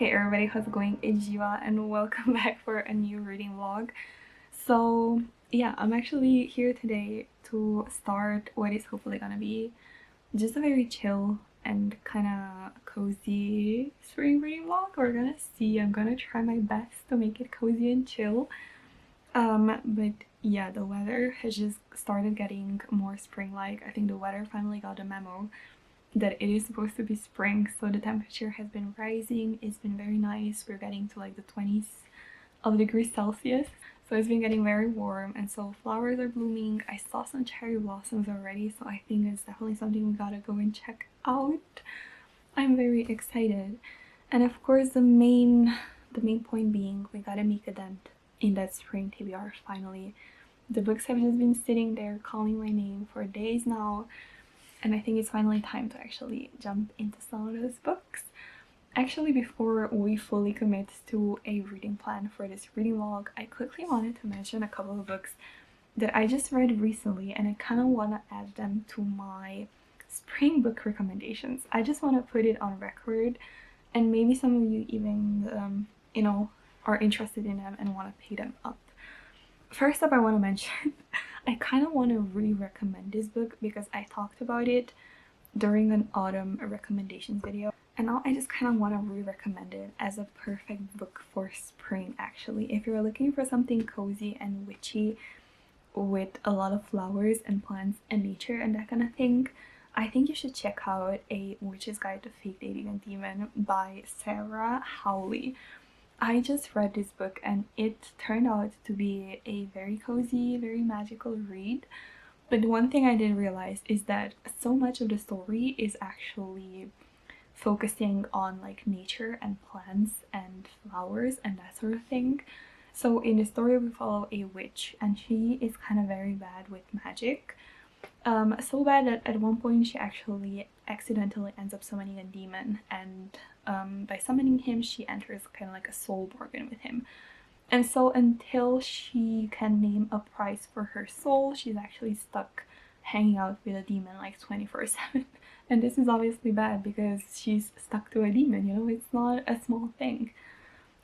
Hey everybody, how's it going? It's Jiva and welcome back for a new reading vlog. So yeah, I'm actually here today to start what is hopefully gonna be just a very chill and kind of cozy spring reading vlog. We're gonna see. I'm gonna try my best to make it cozy and chill. But yeah, the weather has just started getting more spring-like. I think the weather finally got a memo that it is supposed to be spring, so the temperature has been rising. It's been very nice. We're getting to like the 20s of degrees Celsius, so it's been getting very warm, and so flowers are blooming. I saw some cherry blossoms already, so I think it's definitely something we gotta go and check out. I'm very excited, and of course the main point being we gotta make a dent in that spring TBR finally. The books have just been sitting there calling my name for days now, and I think it's finally time to actually jump into some of those books. Actually, before we fully commit to a reading plan for this reading vlog, I quickly wanted to mention a couple of books that I just read recently, and I kind of want to add them to my spring book recommendations. I just want to put it on record, and maybe some of you even, are interested in them and want to pick them up. First up, I want to mention I kind of want to re-recommend this book because I talked about it during an autumn recommendations video, and now I just kind of want to re-recommend it as a perfect book for spring. Actually, if you're looking for something cozy and witchy with a lot of flowers and plants and nature and that kind of thing, I think you should check out A Witch's Guide to Fake Dating a Demon by Sarah Hawley. I just read this book and it turned out to be a very cozy, very magical read. But one thing I didn't realize is that so much of the story is actually focusing on like nature and plants and flowers and that sort of thing. So in the story we follow a witch, and she is kind of very bad with magic. So bad that at one point she actually accidentally ends up summoning a demon, and by summoning him she enters kind of like a soul bargain with him. And so until she can name a price for her soul, she's actually stuck hanging out with a demon like 24/7. And this is obviously bad because she's stuck to a demon, you know, it's not a small thing.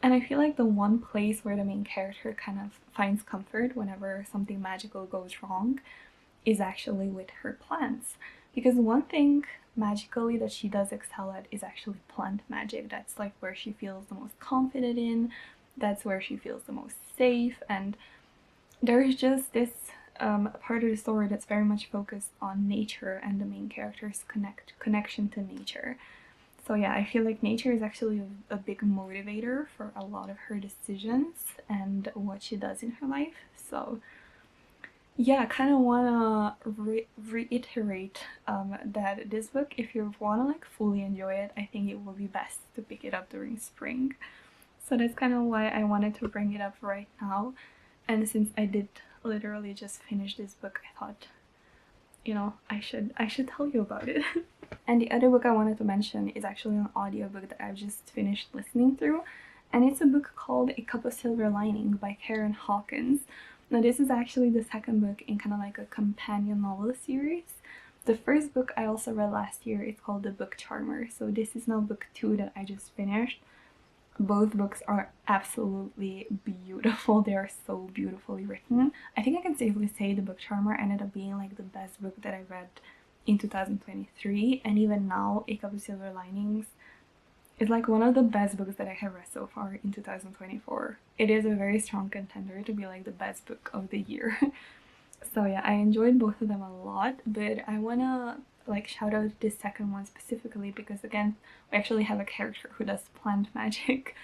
And I feel like the one place where the main character kind of finds comfort whenever something magical goes wrong is actually with her plants. Because one thing magically that she does excel at is actually plant magic. That's like where she feels the most confident in, that's where she feels the most safe, and there is just this part of the story that's very much focused on nature and the main character's connection to nature. So yeah, I feel like nature is actually a big motivator for a lot of her decisions and what she does in her life. So yeah, I kind of want to reiterate that this book, if you want to like fully enjoy it, I think it will be best to pick it up during spring. So that's kind of why I wanted to bring it up right now. And since I did literally just finish this book, I thought, you know, I should tell you about it. And the other book I wanted to mention is actually an audiobook that I've just finished listening through, and it's a book called A Cup of Silver Lining by Hawkins. Now this is actually the second book in kind of like a companion novel series. The first book I also read last year, it's called The Book Charmer, so this is now book 2 that I just finished. Both books are absolutely beautiful. They are so beautifully written. I think I can safely say The Book Charmer ended up being like the best book that I read in 2023, and even now A Cup of Silver Linings is like one of the best books that I have read so far in 2024. It is a very strong contender to be like the best book of the year. So yeah, I enjoyed both of them a lot, but I wanna like shout out this second one specifically because again, we actually have a character who does plant magic.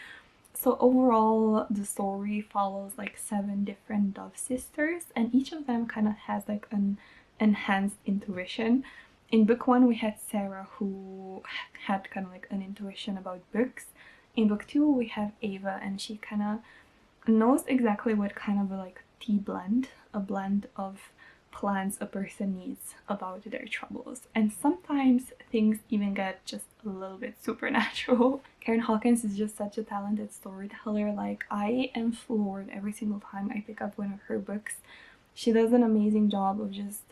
So overall, the story follows like 7 different dove sisters, and each of them kind of has like an enhanced intuition. In book 1 we had Sarah, who had kind of like an intuition about books. In book 2 we have Ava, and she kind of knows exactly what kind of like tea blend, a blend of plants a person needs about their troubles. And sometimes things even get just a little bit supernatural. Kalynn Hawkins is just such a talented storyteller. Like, I am floored every single time I pick up one of her books. She does an amazing job of just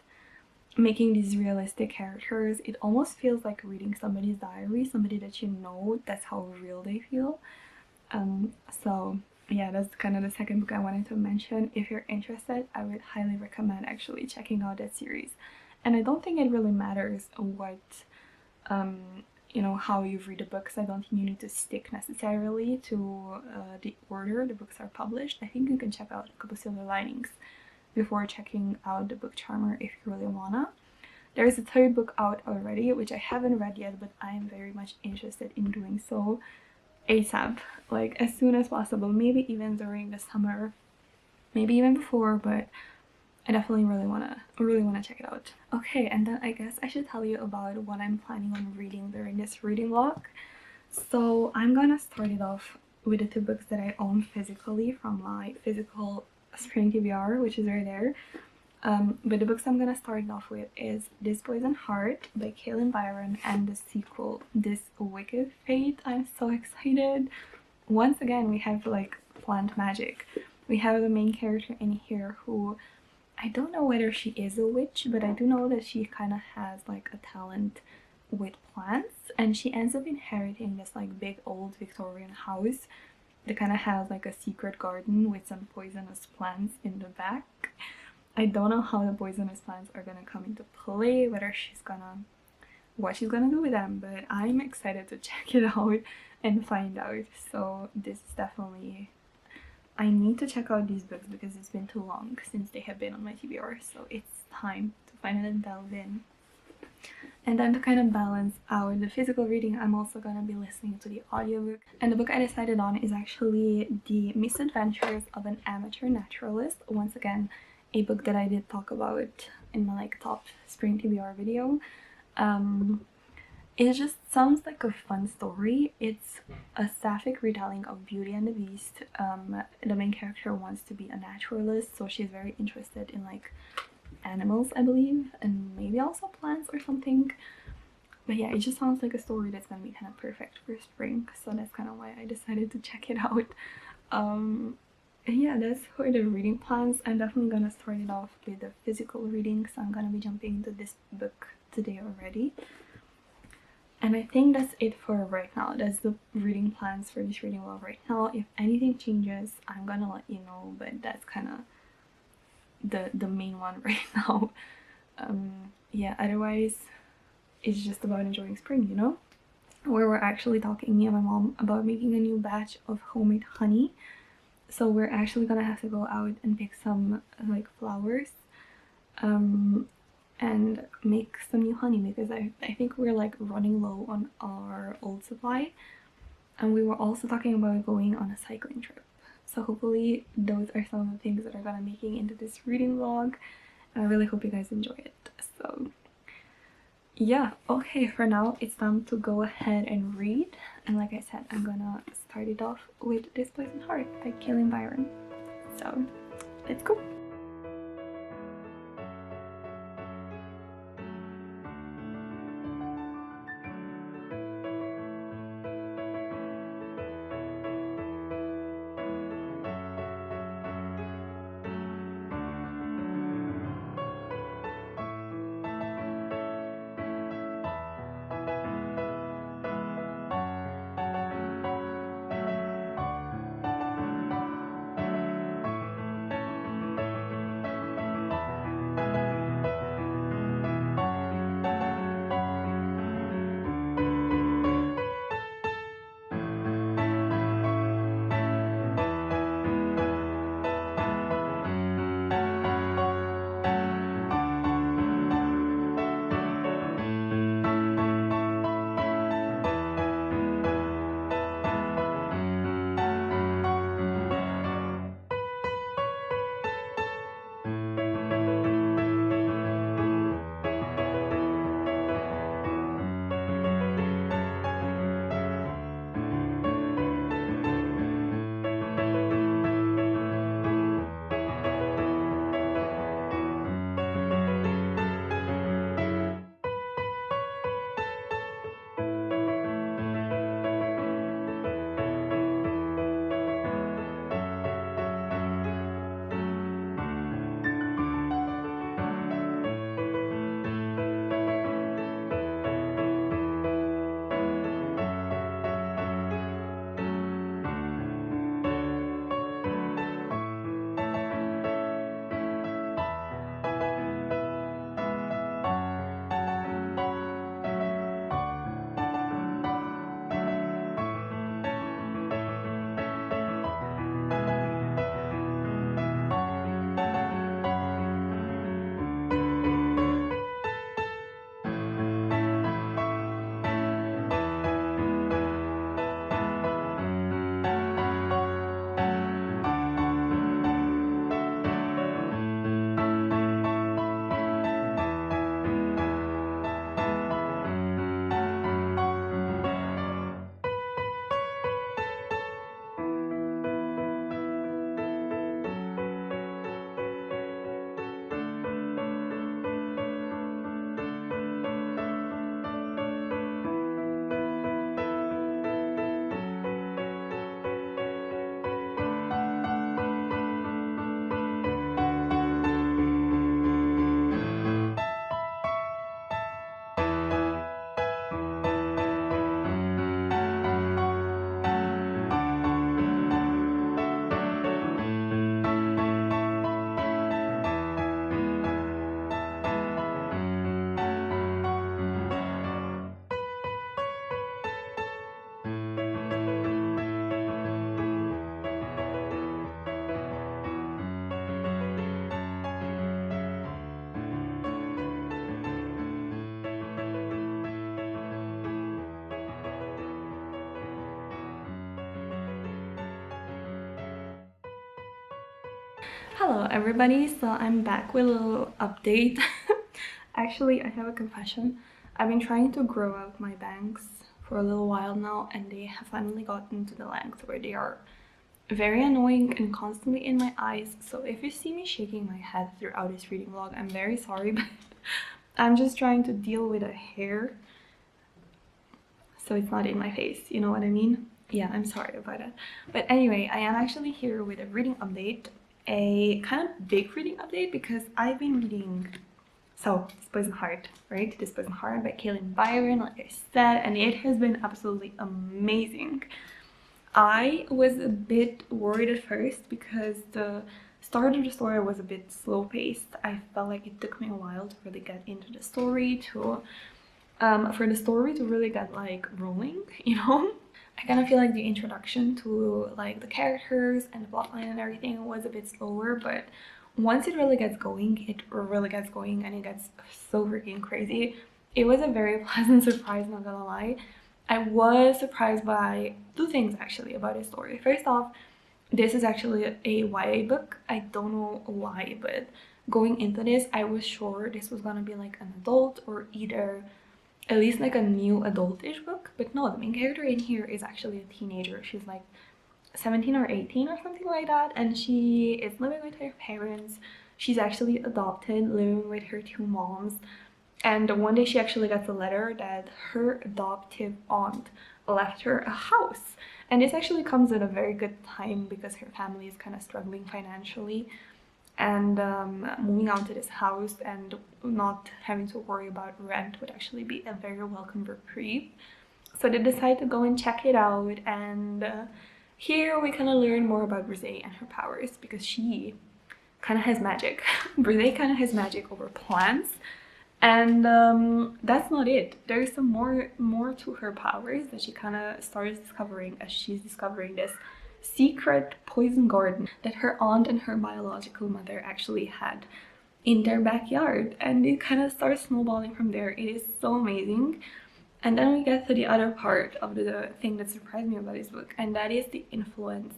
making these realistic characters, it almost feels like reading somebody's diary, somebody that you know, that's how real they feel. So yeah, that's kind of the second book I wanted to mention. If you're interested, I would highly recommend actually checking out that series. And I don't think it really matters what you know, how you read the books. I don't think you need to stick necessarily to the order the books are published. I think you can check out a couple Silver Linings before checking out the book Charmer if you really wanna. There's a third book out already, which I haven't read yet, but I am very much interested in doing so ASAP, like as soon as possible, maybe even during the summer, maybe even before, but I definitely really wanna check it out. Okay, and then I guess I should tell you about what I'm planning on reading during this reading vlog. So I'm gonna start it off with the two books that I own physically from my physical Spring TBR, which is right there. But the books I'm gonna start it off with is This Poison Heart by Kalynn Bayron and the sequel, This Wicked Fate. I'm so excited. Once again, we have like plant magic. We have the main character in here who, I don't know whether she is a witch, but I do know that she kind of has like a talent with plants, and she ends up inheriting this like big old Victorian house that kind of has like a secret garden with some poisonous plants in the back. I don't know how the poisonous plants are gonna come into play, whether she's gonna, what she's gonna do with them, but I'm excited to check it out and find out. So this is definitely, I need to check out these books because it's been too long since they have been on my TBR, so it's time to finally delve in. And then to kind of balance out the physical reading, I'm also gonna be listening to the audiobook. And the book I decided on is actually The Misadventures of an Amateur Naturalist. Once again, a book that I did talk about in my like top spring TBR video. It just sounds like a fun story. It's a sapphic retelling of Beauty and the Beast. The main character wants to be a naturalist, so she's very interested in like animals, I believe, and maybe also plants or something. But yeah, it just sounds like a story that's gonna be kind of perfect for spring, so that's kind of why I decided to check it out. And yeah, that's for the reading plans. I'm definitely gonna start it off with the physical reading, so I'm gonna be jumping into this book today already. And I think that's it for right now. That's the reading plans for this reading vlog right now. If anything changes, I'm gonna let you know, but that's kind of the main one right now. Yeah, otherwise it's just about enjoying spring, you know? Where we're actually talking, me and my mom, about making a new batch of homemade honey. So we're actually gonna have to go out and pick some like flowers and make some new honey, because I think we're like running low on our old supply. And we were also talking about going on a cycling trip. So hopefully those are some of the things that are gonna making into this reading vlog. I really hope you guys enjoy it. So yeah, okay, for now it's time to go ahead and read. And like I said, I'm gonna start it off with This Poison Heart by Kalynn Bayron. So let's go. Hello everybody, so I'm back with a little update. Actually, I have a confession. I've been trying to grow out my bangs for a little while now, and they have finally gotten to the length where they are very annoying and constantly in my eyes. So if you see me shaking my head throughout this reading vlog, I'm very sorry, but I'm just trying to deal with a hair so it's not in my face, you know what I mean? Yeah, I'm sorry about that. But anyway, I am actually here with a reading update, a kind of big reading update, because I've been reading This Poison Heart, right? This Poison Heart by Kalynn Bayron, like I said, and it has been absolutely amazing. I was a bit worried at first because the start of the story was a bit slow paced. I felt like it took me a while to really get into the story, for the story to really get like rolling, you know? I kind of feel like the introduction to like the characters and the plotline and everything was a bit slower, but once it really gets going, and it gets so freaking crazy. It was a very pleasant surprise, not gonna lie. I was surprised by two things actually about the story. First off, this is actually a YA book. I don't know why, but going into this, I was sure this was gonna be like an adult or either at least like a new adultish book, but no, the main character in here is actually a teenager. She's like 17 or 18 or something like that, and she is living with her parents. She's actually adopted, living with her two moms, and one day she actually gets a letter that her adoptive aunt left her a house. And this actually comes at a very good time because her family is kind of struggling financially, and moving out to this house and not having to worry about rent would actually be a very welcome reprieve. So they decide to go and check it out, and here we kind of learn more about Brise and her powers, because she kind of has magic. Brise kind of has magic over plants, and that's not it. There's some more to her powers that she kind of starts discovering as she's discovering this secret poison garden that her aunt and her biological mother actually had in their backyard, and it kind of starts snowballing from there. It is so amazing. And then we get to the other part of the thing that surprised me about this book, and that is the influence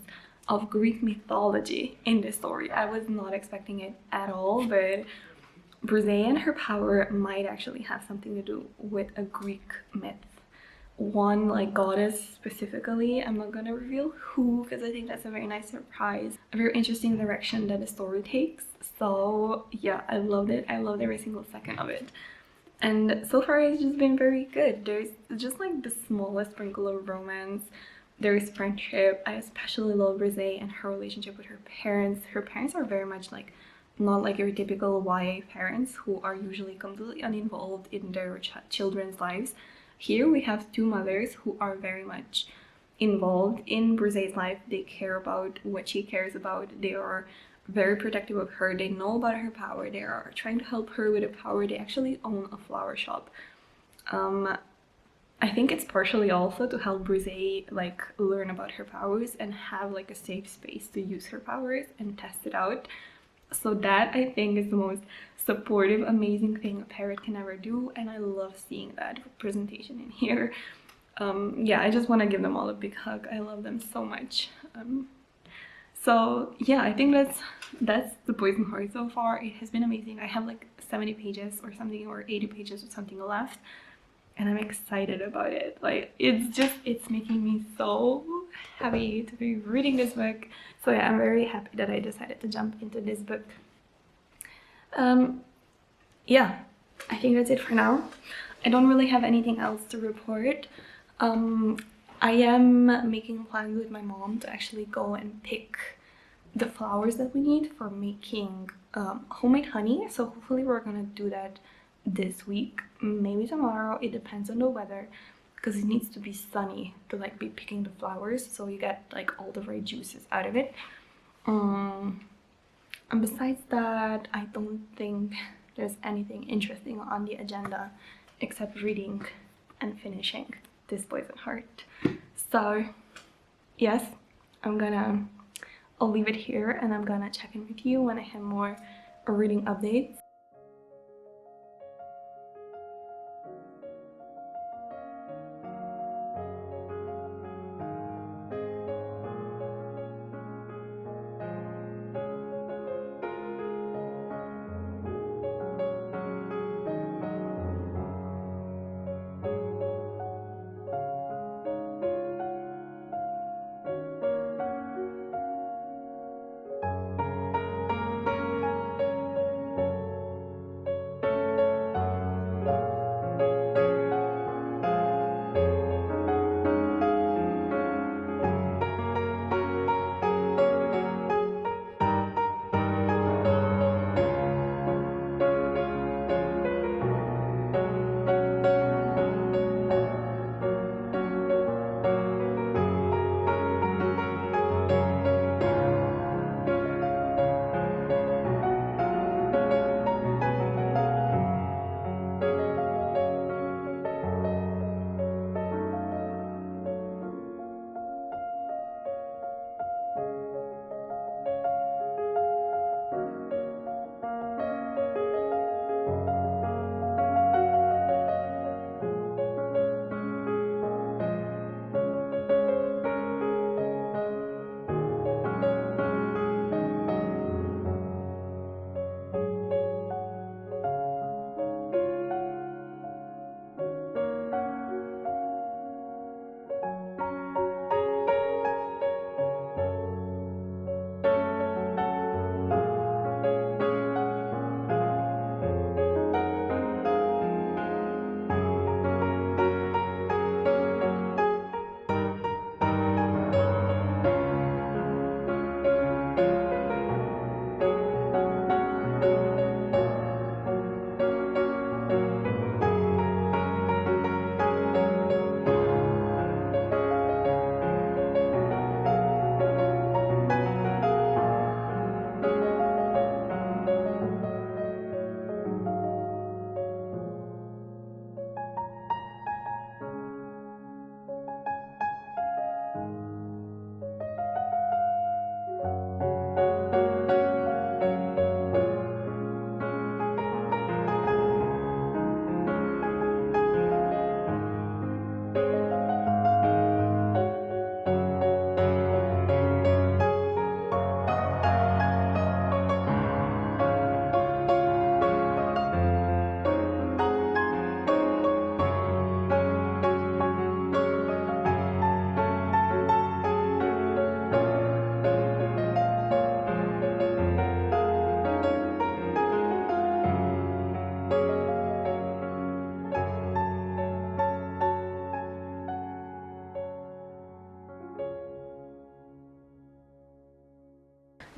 of Greek mythology in this story. I was not expecting it at all, but Brise and her power might actually have something to do with a Greek myth. One like goddess specifically. I'm not gonna reveal who, because I think that's a very nice surprise, a very interesting direction that the story takes. So yeah, I loved it. I loved every single second of it, and so far it's just been very good. There's just like the smallest sprinkle of romance. There is friendship. I especially love Brise and her relationship with her parents. Her parents are very much like not like your typical YA parents who are usually completely uninvolved in their children's lives. Here we have two mothers who are very much involved in Brise's life. They care about what she cares about. They are very protective of her. They know about her power. They are trying to help her with her power. They actually own a flower shop. I think it's partially also to help Brise like learn about her powers and have like a safe space to use her powers and test it out. So that, I think, is the most supportive, amazing thing a parent can ever do, and I love seeing that representation in here. Yeah, I just want to give them all a big hug. I love them so much. So yeah, I think that's The Poison Heart so far. It has been amazing. I have like 70 pages or something, or 80 pages or something left, and I'm excited about it. Like, it's making me so happy to be reading this book. So yeah, I'm very happy that I decided to jump into this book. Yeah, I think that's it for now. I don't really have anything else to report. I am making plans with my mom to actually go and pick the flowers that we need for making homemade honey. So hopefully we're gonna do that this week, maybe tomorrow. It depends on the weather, because it needs to be sunny to like be picking the flowers, so you get like all the right juices out of it. And besides that, I don't think there's anything interesting on the agenda except reading and finishing This Poison Heart. So yes, I'll leave it here, and I'm gonna check in with you when I have more reading updates.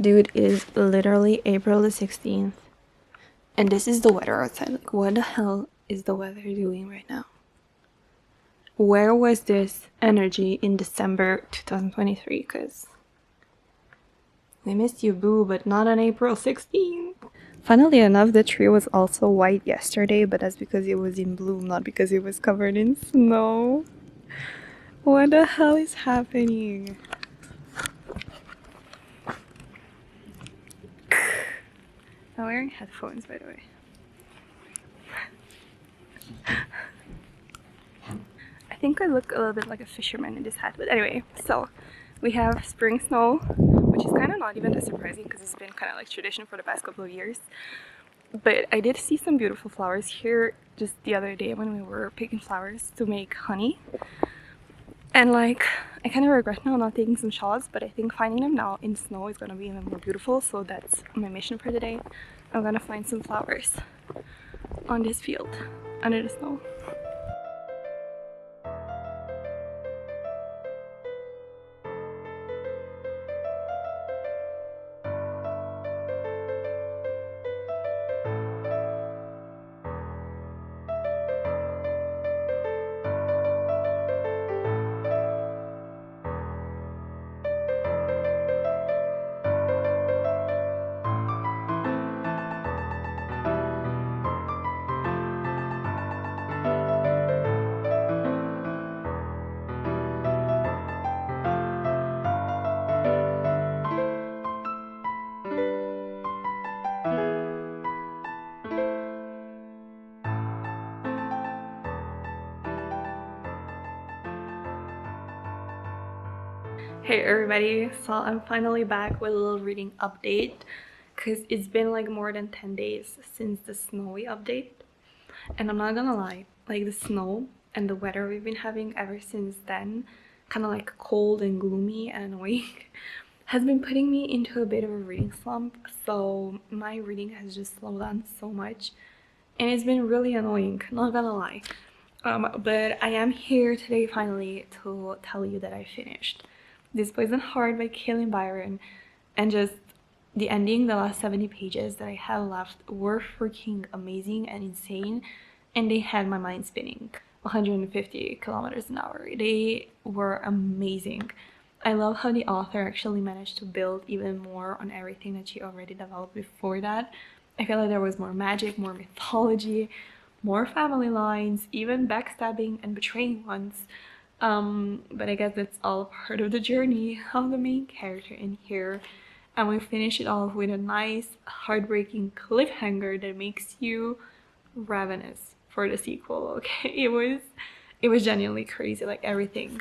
Dude, it is literally April the 16th. And this is the weather outside. Like, what the hell is the weather doing right now? Where was this energy in December 2023? Because we missed you, boo, but not on April 16th. Funnily enough, the tree was also white yesterday, but that's because it was in bloom, not because it was covered in snow. What the hell is happening? I'm wearing headphones, by the way. I think I look a little bit like a fisherman in this hat, but anyway, so we have spring snow, which is kind of not even that surprising because it's been kind of like tradition for the past couple of years. But I did see some beautiful flowers here just the other day when we were picking flowers to make honey. And like, I kind of regret now not taking some shots, but I think finding them now in snow is gonna be even more beautiful. So that's my mission for the day. I'm gonna find some flowers on this field under the snow. Hey everybody, so I'm finally back with a little reading update because it's been like more than 10 days since the snowy update, and I'm not gonna lie, like the snow and the weather we've been having ever since then, kind of like cold and gloomy and annoying, has been putting me into a bit of a reading slump. So my reading has just slowed down so much and it's been really annoying, not gonna lie. But I am here today finally to tell you that I finished This Poison Heart by Kalynn Bayron, and just the ending, the last 70 pages that I have left were freaking amazing and insane, and they had my mind spinning 150 kilometers an hour. They were amazing. I love how the author actually managed to build even more on everything that she already developed before that. I feel like there was more magic, more mythology, more family lines, even backstabbing and betraying ones. But I guess that's all part of the journey of the main character in here. And we finish it off with a nice, heartbreaking cliffhanger that makes you ravenous for the sequel. Okay, it was genuinely crazy, like everything.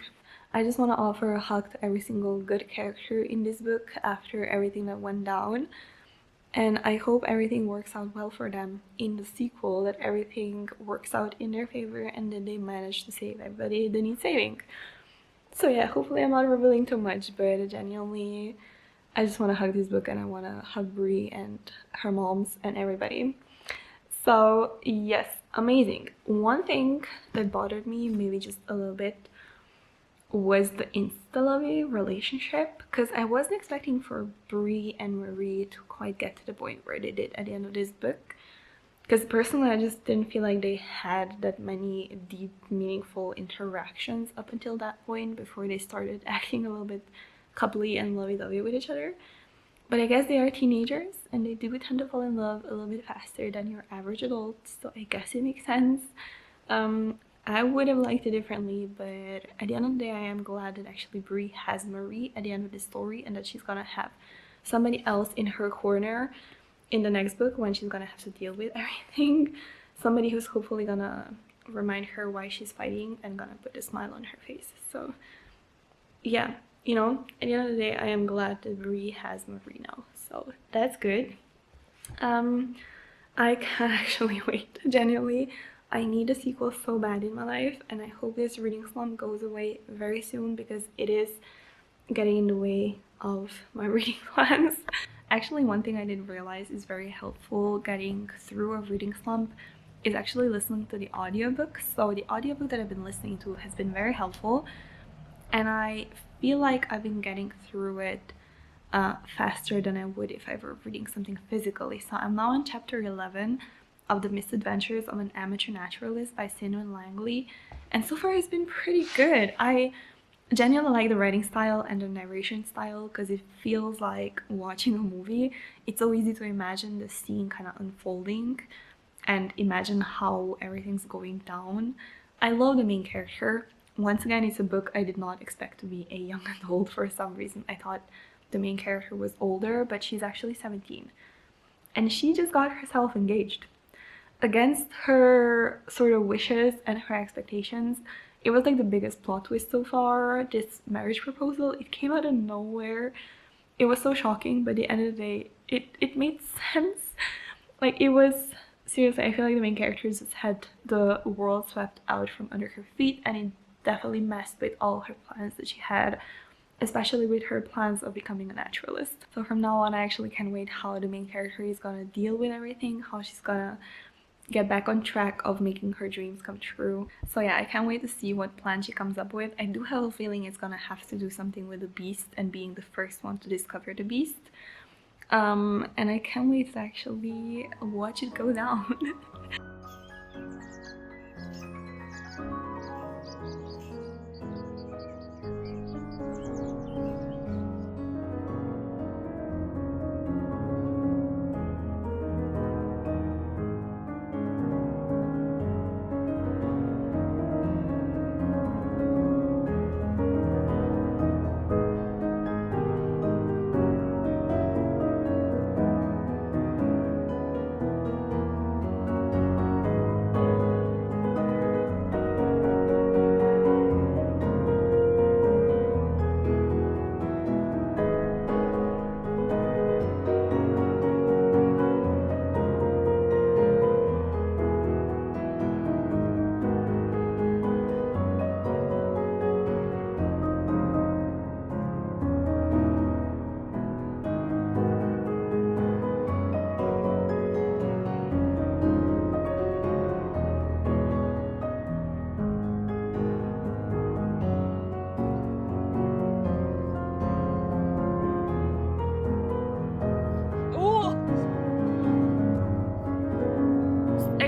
I just want to offer a hug to every single good character in this book after everything that went down. And I hope everything works out well for them in the sequel, that everything works out in their favor and that they manage to save everybody that needs saving. So yeah, hopefully I'm not revealing too much, but genuinely, I just want to hug this book and I want to hug Brie and her moms and everybody. So yes, amazing. One thing that bothered me maybe just a little bit was the insta-lovey relationship, because I wasn't expecting for Brie and Marie to quite get to the point where they did at the end of this book, because personally I just didn't feel like they had that many deep, meaningful interactions up until that point before they started acting a little bit coupley and lovey-dovey with each other. But I guess they are teenagers and they do tend to fall in love a little bit faster than your average adult, so I guess it makes sense. I would have liked it differently, but at the end of the day, I am glad that actually Brie has Marie at the end of the story and that she's gonna have somebody else in her corner in the next book when she's gonna have to deal with everything. Somebody who's hopefully gonna remind her why she's fighting and gonna put a smile on her face. So yeah, you know, at the end of the day, I am glad that Brie has Marie now, so that's good. I can't actually wait, genuinely. I need a sequel so bad in my life, and I hope this reading slump goes away very soon because it is getting in the way of my reading plans. Actually, one thing I didn't realize is very helpful getting through a reading slump is actually listening to the audiobook. So the audiobook that I've been listening to has been very helpful, and I feel like I've been getting through it faster than I would if I were reading something physically. So I'm now on chapter 11 of The Misadventures of an Amateur Naturalist by Ceinwen Langley, and so far it's been pretty good. I genuinely like the writing style and the narration style because it feels like watching a movie. It's so easy to imagine the scene kind of unfolding and imagine how everything's going down. I love the main character. Once again, it's a book I did not expect to be a young adult for some reason. I thought the main character was older, but she's actually 17. And she just got herself engaged. Against her sort of wishes and her expectations, it was like the biggest plot twist so far, this marriage proposal. It came out of nowhere. It was so shocking, but at the end of the day, it made sense. Like, it was, seriously, I feel like the main character just had the world swept out from under her feet, and it definitely messed with all her plans that she had, especially with her plans of becoming a naturalist. So from now on, I actually can't wait how the main character is gonna deal with everything, how she's gonna get back on track of making her dreams come true. So yeah, I can't wait to see what plan she comes up with. I do have a feeling it's gonna have to do something with the beast and being the first one to discover the beast. And I can't wait to actually watch it go down.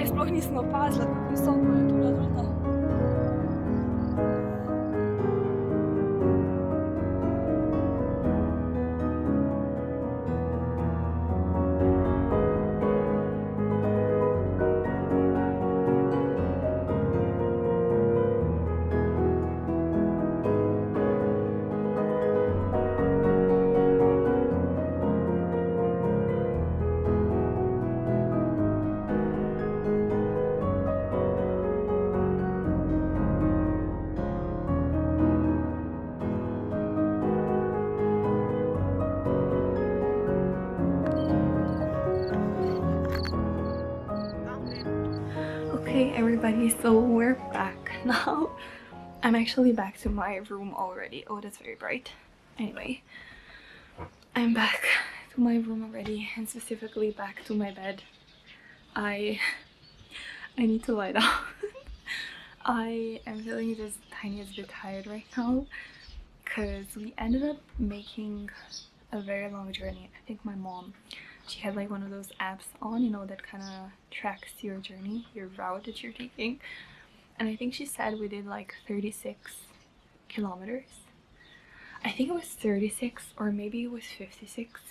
Sploh nisem opazila, kako visoko je to ladrota. Okay, everybody, so we're back now. I'm actually back to my room already. Oh, that's very bright. Anyway, I'm back to my room already, and specifically back to my bed. I need to lie down. I am feeling just tiniest bit tired right now because we ended up making a very long journey. I think my mom, she had like one of those apps on, you know, that kind of tracks your journey, your route that you're taking. And I think she said we did like 36 kilometers. I think it was 36 or maybe it was 56.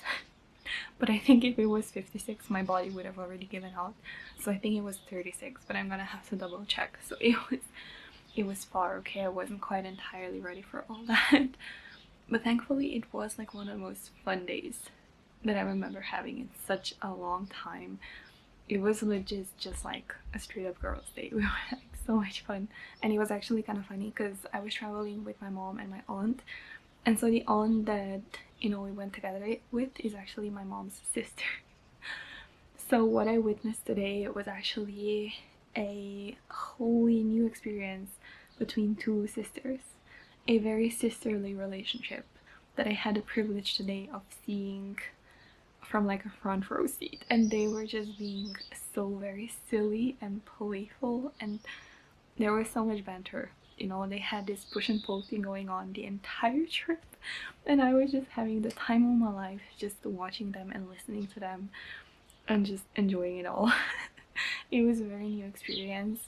But I think if it was 56, my body would have already given out. So I think it was 36, but I'm gonna have to double check. So it was far, okay? I wasn't quite entirely ready for all that. But thankfully it was like one of the most fun days that I remember having in such a long time. It was legit just like a straight up girls' day. We were having so much fun. And it was actually kind of funny because I was traveling with my mom and my aunt. And so the aunt that, you know, we went together with is actually my mom's sister. So what I witnessed today was actually a wholly new experience between two sisters. A very sisterly relationship that I had the privilege today of seeing from like a front row seat, and they were just being so very silly and playful, and there was so much banter. you know, they had this push and pull thing going on the entire trip, and I was just having the time of my life just watching them and listening to them and just enjoying it all. It was a very new experience.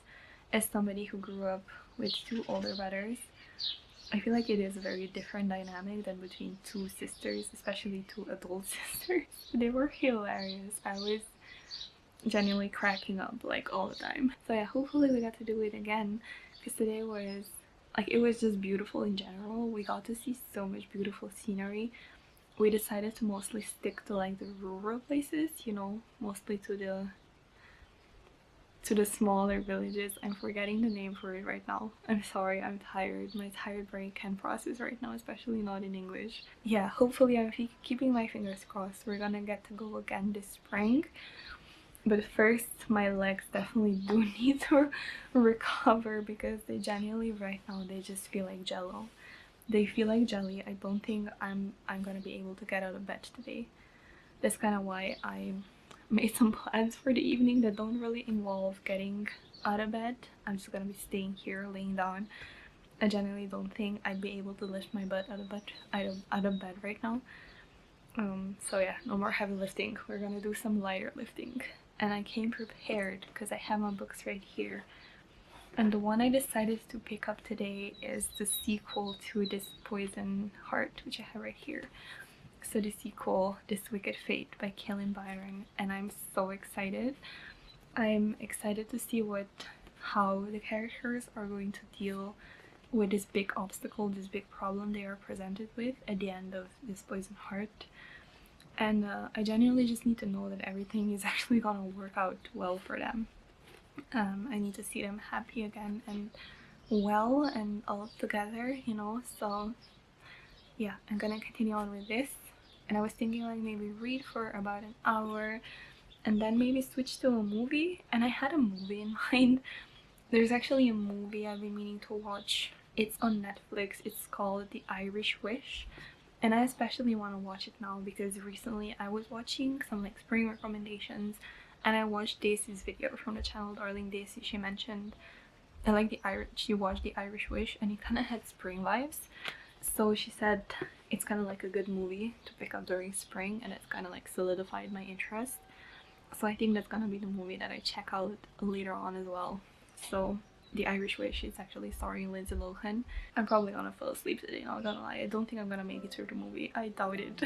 As somebody who grew up with two older brothers, I feel like it is a very different dynamic than between two sisters, especially two adult sisters. They were hilarious. I was genuinely cracking up like all the time. So yeah, hopefully we get to do it again, because today was like, it was just beautiful in general. We got to see so much beautiful scenery. We decided to mostly stick to like the rural places, you know, mostly to the smaller villages. I'm forgetting the name for it right now. I'm sorry, I'm tired. My tired brain can't process right now, especially not in English. Yeah, hopefully I'm keeping my fingers crossed. We're gonna get to go again this spring. But first, my legs definitely do need to recover, because they genuinely right now, they just feel like jello. They feel like jelly. I don't think I'm gonna be able to get out of bed today. That's kind of why I made some plans for the evening that don't really involve getting out of bed. I'm just gonna be staying here, laying down. I genuinely don't think I'd be able to lift my butt out of bed right now. So yeah, no more heavy lifting. We're gonna do some lighter lifting. And I came prepared because I have my books right here. And the one I decided to pick up today is the sequel to This Poison Heart, which I have right here. So the sequel, This Wicked Fate by Kalynn Bayron, and I'm so excited. I'm excited to see how the characters are going to deal with this big obstacle, this big problem they are presented with at the end of This Poison Heart. And I genuinely just need to know that everything is actually gonna work out well for them. I need to see them happy again and well and all together, you know. So yeah, I'm gonna continue on with this. And I was thinking like maybe read for about an hour and then maybe switch to a movie. And I had a movie in mind. There's actually a movie I've been meaning to watch. It's on Netflix. It's called The Irish Wish. And I especially want to watch it now because recently I was watching some like spring recommendations, and I watched Daisy's video from the channel Darling Daisy. She mentioned she watched The Irish Wish and it kind of had spring vibes. So she said it's kind of like a good movie to pick up during spring, and it's kind of like solidified my interest. So I think that's gonna be the movie that I check out later on as well. So The Irish Wish is actually starring Lindsay Lohan. I'm probably gonna fall asleep today, not gonna lie. I don't think I'm gonna make it through the movie. I doubt it.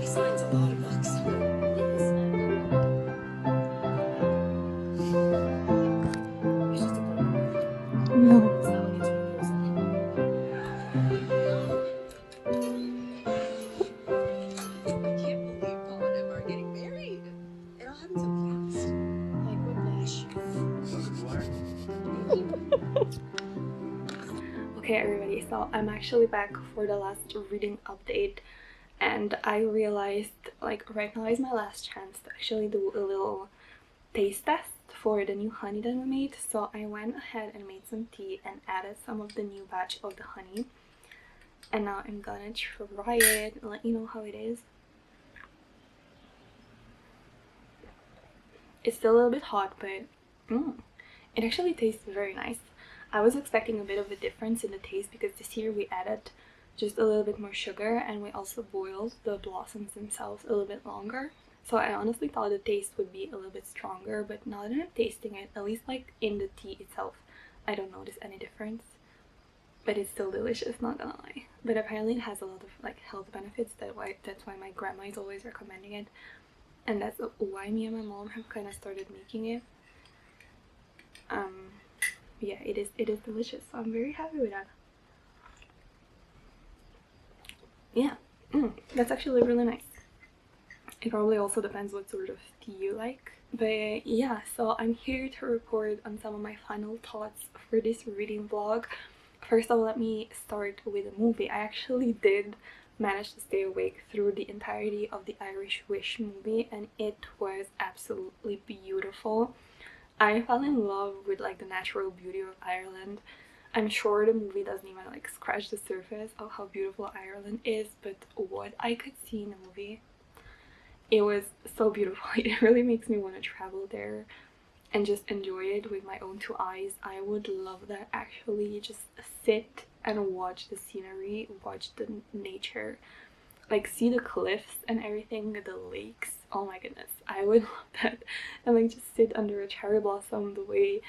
He signs a lot of books. He's just a book. No. It's not like it's one person. I can't believe Paul and Emma are getting married. It all happened so fast. Like whiplash. Okay everybody, so I'm actually back for the last reading update, and I realized like right now is my last chance to actually do a little taste test for the new honey that we made. So I went ahead and made some tea and added some of the new batch of the honey, and now I'm gonna try it and let you know how it is. It's still a little bit hot, but it actually tastes very nice. I was expecting a bit of a difference in the taste because this year we added just a little bit more sugar, and we also boiled the blossoms themselves a little bit longer. So I honestly thought the taste would be a little bit stronger, but now that I'm tasting it, at least like in the tea itself, I don't notice any difference. but it's still delicious, not gonna lie. But apparently it has a lot of like health benefits. That's why my grandma is always recommending it, and that's why me and my mom have kind of started making it. Yeah, it is delicious, so I'm very happy with that. Yeah, that's actually really nice. It probably also depends what sort of tea you like. But yeah, so I'm here to report on some of my final thoughts for this reading vlog. First of all, let me start with the movie. I actually did manage to stay awake through the entirety of the Irish Wish movie, and it was absolutely beautiful. I fell in love with like the natural beauty of Ireland. I'm sure the movie doesn't even like scratch the surface of how beautiful Ireland is, but what I could see in the movie, it was so beautiful. It really makes me want to travel there and just enjoy it with my own two eyes. I would love that, actually. Just sit and watch the scenery, watch the nature, like see the cliffs and everything, the lakes. Oh my goodness, I would love that. And like just sit under a cherry blossom the way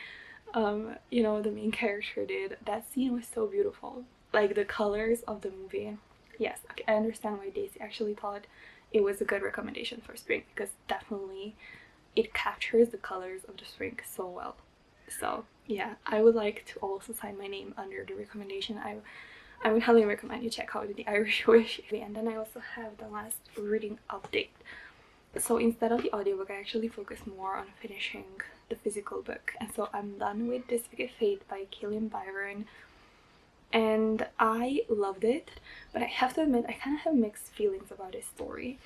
you know, the main character did. That scene was so beautiful. Like the colors of the movie. Yes, okay, I understand why Daisy actually thought it was a good recommendation for spring, because definitely it captures the colors of the spring so well. So yeah, I would like to also sign my name under the recommendation. I would highly recommend you check out the Irish Wish. And then I also have the last reading update. So instead of the audiobook, I actually focus more on finishing the physical book. And so I'm done with This Wicked Fate by Kalynn Bayron. And I loved it, but I have to admit I kind of have mixed feelings about this story.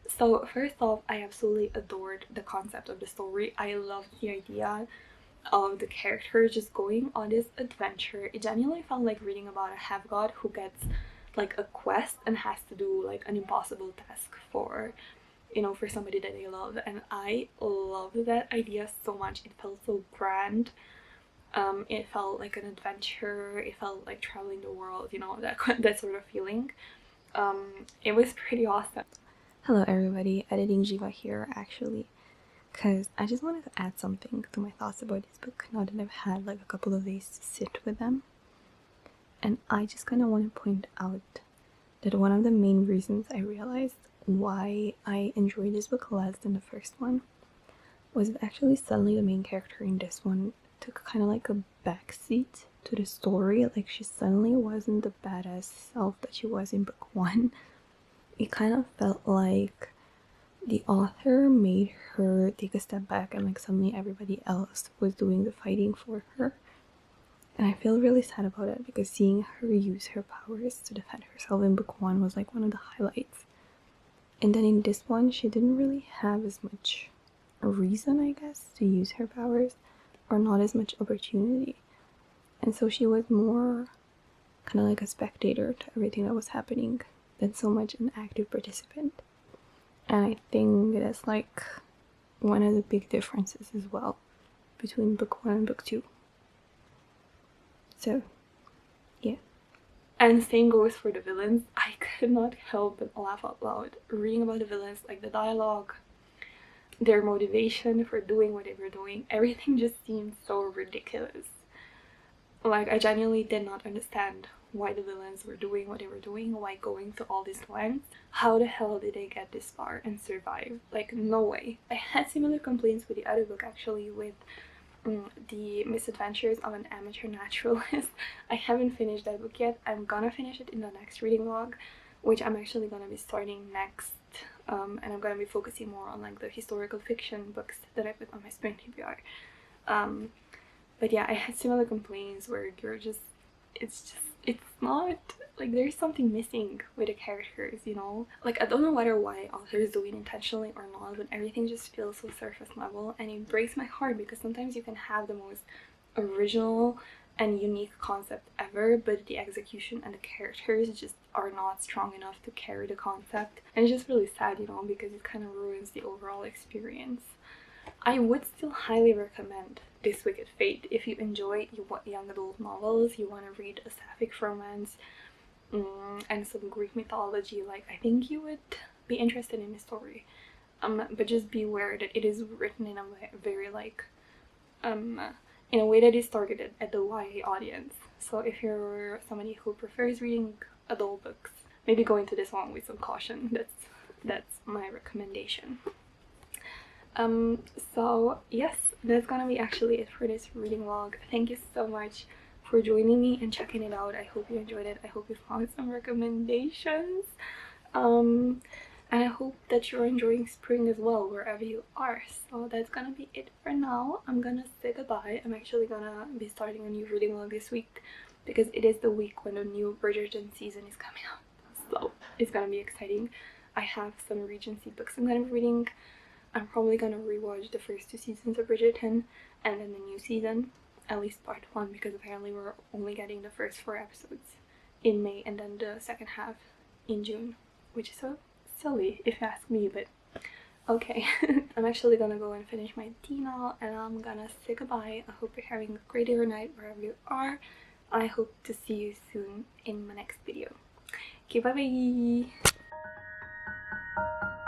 So first off, I absolutely adored the concept of the story. I loved the idea of the characters just going on this adventure. It genuinely felt like reading about a half-god who gets like a quest and has to do like an impossible task for, you know, for somebody that they love. And I loved that idea so much. It felt so grand. It felt like an adventure. It felt like traveling the world, you know, that sort of feeling. It was pretty awesome. Hello everybody, Editing Jiva here actually, because I just wanted to add something to my thoughts about this book now that I've had like a couple of days to sit with them. And I just kind of want to point out that one of the main reasons I realized why I enjoyed this book less than the first one was that actually suddenly the main character in this one took kind of like a backseat to the story. Like she suddenly wasn't the badass self that she was in book one. It kind of felt like the author made her take a step back and like suddenly everybody else was doing the fighting for her. And I feel really sad about it, because seeing her use her powers to defend herself in book one was like one of the highlights. And then in this one, she didn't really have as much reason, I guess, to use her powers, or not as much opportunity. And so she was more kind of like a spectator to everything that was happening than so much an active participant. And I think that's like one of the big differences as well between book one and book two. So yeah. And same goes for the villains. I could not help but laugh out loud reading about the villains, like the dialogue, their motivation for doing what they were doing. Everything just seemed so ridiculous. Like I genuinely did not understand why the villains were doing what they were doing, why going to all these lengths. How the hell did they get this far and survive? Like, no way. I had similar complaints with the other book actually, with the Misadventures of an Amateur Naturalist. I haven't finished that book yet. I'm gonna finish it in the next reading vlog, which I'm actually gonna be starting next. And I'm gonna be focusing more on like the historical fiction books that I put on my spring TBR. But yeah, I had similar complaints where you're just, it's not, like there's something missing with the characters, you know? Like I don't know why authors do it intentionally or not, but everything just feels so surface level, and it breaks my heart, because sometimes you can have the most original and unique concept ever, but the execution and the characters just are not strong enough to carry the concept. And it's just really sad, you know, because it kind of ruins the overall experience. I would still highly recommend This Wicked Fate if you enjoy young adult novels, you want to read a sapphic romance and some Greek mythology. Like, I think you would be interested in the story. But just be aware that it is written in a very like in a way that is targeted at the YA audience. So if you're somebody who prefers reading adult books, maybe go into this one with some caution. That's my recommendation. So yes, that's gonna be actually it for this reading vlog. Thank you so much for joining me and checking it out. I hope you enjoyed it. I hope you found some recommendations. And I hope that you're enjoying spring as well, wherever you are. So that's gonna be it for now. I'm gonna say goodbye. I'm actually gonna be starting a new reading vlog this week because it is the week when the new Bridgerton season is coming out. So it's gonna be exciting. I have some Regency books I'm gonna be reading. I'm probably gonna rewatch the first 2 seasons of Bridgerton and then the new season, at least part 1, because apparently we're only getting the first 4 episodes in May and then the second half in June, which is so silly if you ask me, but okay. I'm actually gonna go and finish my tea now and I'm gonna say goodbye. I hope you're having a great day or night wherever you are. I hope to see you soon in my next video. Okay, bye bye!